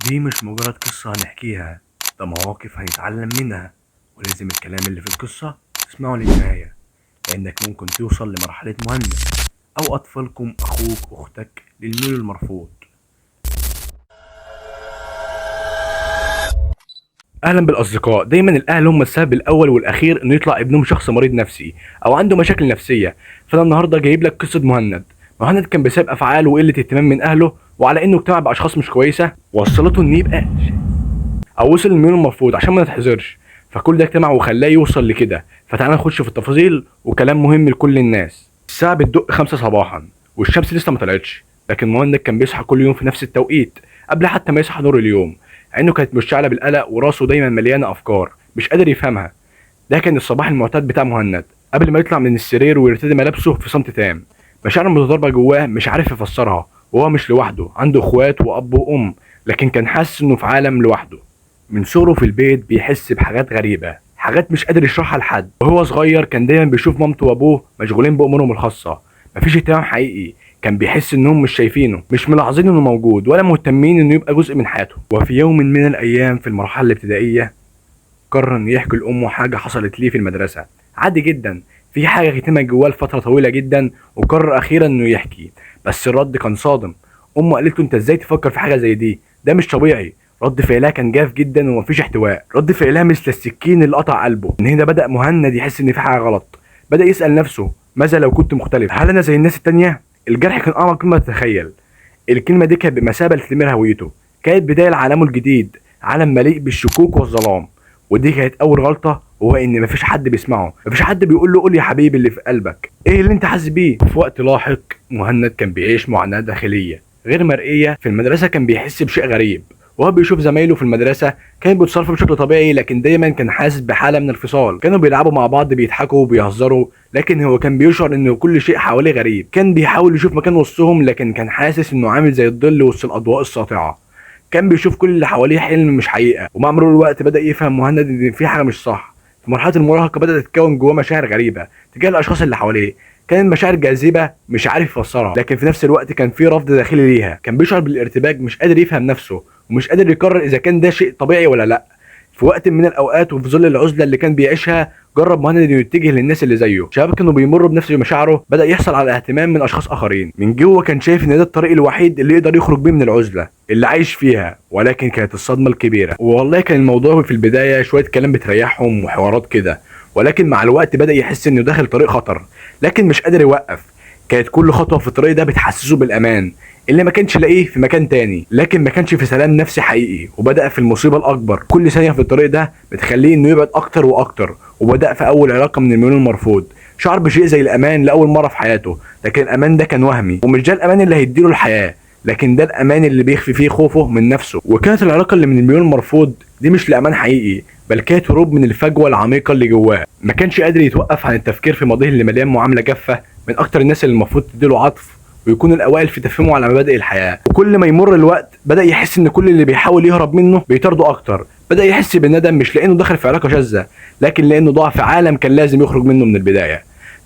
دي مش مجرد قصة هنحكيها، ده مواقف هنتعلم منها. ولازم الكلام اللي في القصة تسمعه للنهاية، لأنك ممكن توصل لمرحلة مهند أو أطفالكم أخوك أختك للميول المرفوض. أهلا بالأصدقاء. دايما الأهل هم السبب الأول والأخير إنه يطلع ابنهم شخص مريض نفسي أو عنده مشاكل نفسية. فأنا النهاردة جايب لك قصة مهند. مهند كان بسبب أفعاله وقلة اهتمام من أهله وعلى إنه اجتمع بأشخاص مش كويسة وصلته إنه يبقى او وصل للميول المرفوض عشان ما نتحذرش. فكل ده اجتمع وخلاه يوصل لكده. فتعالى نخش في التفاصيل وكلام مهم لكل الناس. الساعه بتدق 5 صباحا والشمس لسه ما طلعتش، لكن مهند كان بيصحى كل يوم في نفس التوقيت قبل حتى ما يصحى نور اليوم. عينه كانت مشتعله بالقلق وراسه دايما مليانه افكار مش قادر يفهمها. ده كان الصباح المعتاد بتاع مهند قبل ما يطلع من السرير ويرتدي ملابسه في صمت تام. مشاعر متضاربه جواه مش عارف يفسرها، وهو مش لوحده، عنده اخوات واب وام، لكن كان حاسس انه في عالم لوحده. من صغره في البيت بيحس بحاجات غريبة، حاجات مش قادر يشرحها لحد. وهو صغير كان دايما بيشوف مامته وابوه مشغولين بأمورهم الخاصة، مفيش اهتمام حقيقي. كان بيحس انهم مش شايفينه، مش ملاحظين انه موجود ولا مهتمين انه يبقى جزء من حياته. وفي يوم من الايام في المرحلة الابتدائية قرر انه يحكي لامه حاجة حصلت ليه في المدرسة. عادي جدا، في حاجة كتمت جواه لفترة طويلة جدا، وقرر اخيرا انه يحكي. بس الرد كان صادم. امه قالت له انت ازاي تفكر في حاجة زي دي؟ ده مش طبيعي. رد فعلها كان جاف جدا ومفيش احتواء. رد فعلها مثل السكين اللي قطع قلبه. من هنا بدأ مهند يحس ان في حاجة غلط. بدأ يسأل نفسه ماذا لو كنت مختلف؟ هل انا زي الناس التانية؟ الجرح كان اعمق مما تتخيل. الكلمة دي كانت بمثابة لتدمير هويته، كانت بداية لعالمه الجديد، عالم مليء بالشكوك والظلام. ودي كانت اول غلطة، وهو ان مفيش حد بيسمعه، مفيش حد بيقول له قول يا حبيبي اللي في قلبك، ايه اللي انت حاسس بيه. في وقت لاحق مهند كان بيعيش معاناة داخلية غير مرئية. في المدرسة كان بيحس بشيء غريب، وهو بيشوف زمايله في المدرسة كانوا بيتصرفوا بشكل طبيعي، لكن دايما كان حاسس بحالة من الفصال. كانوا بيلعبوا مع بعض، بيضحكوا وبيهزروا، لكن هو كان بيشعر انه كل شيء حواليه غريب. كان بيحاول يشوف مكان وسطهم، لكن كان حاسس انه عامل زي الظل وسط الاضواء الساطعة. كان بيشوف كل اللي حواليه حلم مش حقيقة. ومع مرور الوقت بدأ يفهم مهند ان في حاجة مش صح. في مرحلة المراهقة بدأت تتكون جواه مشاعر غريبة تجاه الاشخاص اللي حواليه. كانت مشاعر جاذبة مش عارف يفسرها، لكن في نفس الوقت كان في رفض داخلي ليها. كان بيشعر بالارتباك، مش قادر يفهم نفسه ومش قادر يقرر اذا كان ده شيء طبيعي ولا لا. في وقت من الاوقات وفي ظل العزله اللي كان بيعيشها، جرب مهند انه يتجه للناس اللي زيه، شباب كانوا بيمروا بنفس مشاعره. بدا يحصل على اهتمام من اشخاص اخرين. من جوه كان شايف ان ده الطريق الوحيد اللي يقدر يخرج بيه من العزله اللي عايش فيها. ولكن كانت الصدمه الكبيره، والله كان الموضوع في البدايه شويه كلام بتريحهم وحوارات كده، ولكن مع الوقت بدا يحس انه داخل طريق خطر، لكن مش قادر يوقف. كانت كل خطوه في الطريق ده بتحسسه بالامان اللي ما كانش لاقيه في مكان تاني، لكن ما كانش في سلام نفسي حقيقي. وبدأ في المصيبة الأكبر. كل ثانية في الطريق ده بتخليه إنه يبعد أكتر وأكتر. وبدأ في أول علاقة من الميول المرفوض. شعر بشيء زي الأمان لأول مرة في حياته، لكن الأمان ده كان وهمي، ومش ده الأمان اللي هيديله الحياة، لكن ده الأمان اللي بيخفي فيه خوفه من نفسه. وكانت العلاقة اللي من الميول المرفوض دي مش لأمان حقيقي، بل كانت هروب من الفجوة العميقة اللي جواه. ما كانش قادر يتوقف عن التفكير في ماضيه اللي مليان معاملة جافة من أكتر الناس اللي المفروض تديله عطف ويكون الاوائل في تفهمه على مبادئ الحياه. وكل ما يمر الوقت بدا يحس ان كل اللي بيحاول يهرب منه بيطارده اكتر. بدا يحس بالندم، مش لانه دخل في علاقه شاذه، لكن لانه ضاع في عالم كان لازم يخرج منه من البدايه.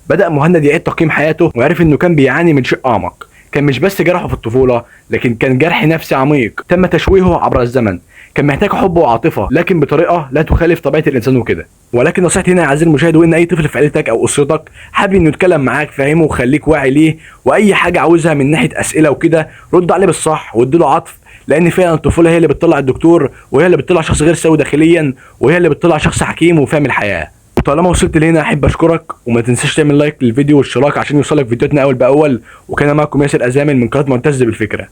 بدا مهند يعيد تقييم حياته وعرف انه كان بيعاني من شيء اعمق. كان مش بس جرحه في الطفوله، لكن كان جرح نفسي عميق تم تشويهه عبر الزمن. كان محتاج حب وعاطفه، لكن بطريقه لا تخالف طبيعه الانسان وكده. ولكن نصيحتي هنا يا عزيزي المشاهد، وان اي طفل في عيلتك او اسرتك حابب انه يتكلم معاك فهمه وخليك واعي ليه، واي حاجه عاوزها من ناحيه اسئله وكده رد عليه بالصح واديله عطف، لان فعلا الطفوله هي اللي بتطلع الدكتور، وهي اللي بتطلع شخص غير سوي داخليا، وهي اللي بتطلع شخص حكيم وفاهم الحياه. طالما وصلت لهنا احب اشكرك، وما تنساش تعمل لايك للفيديو والاشتراك عشان يوصلك فيديوهاتنا اول باول. وكان معكم ياسر ازامل من قناه معتز بالفكره.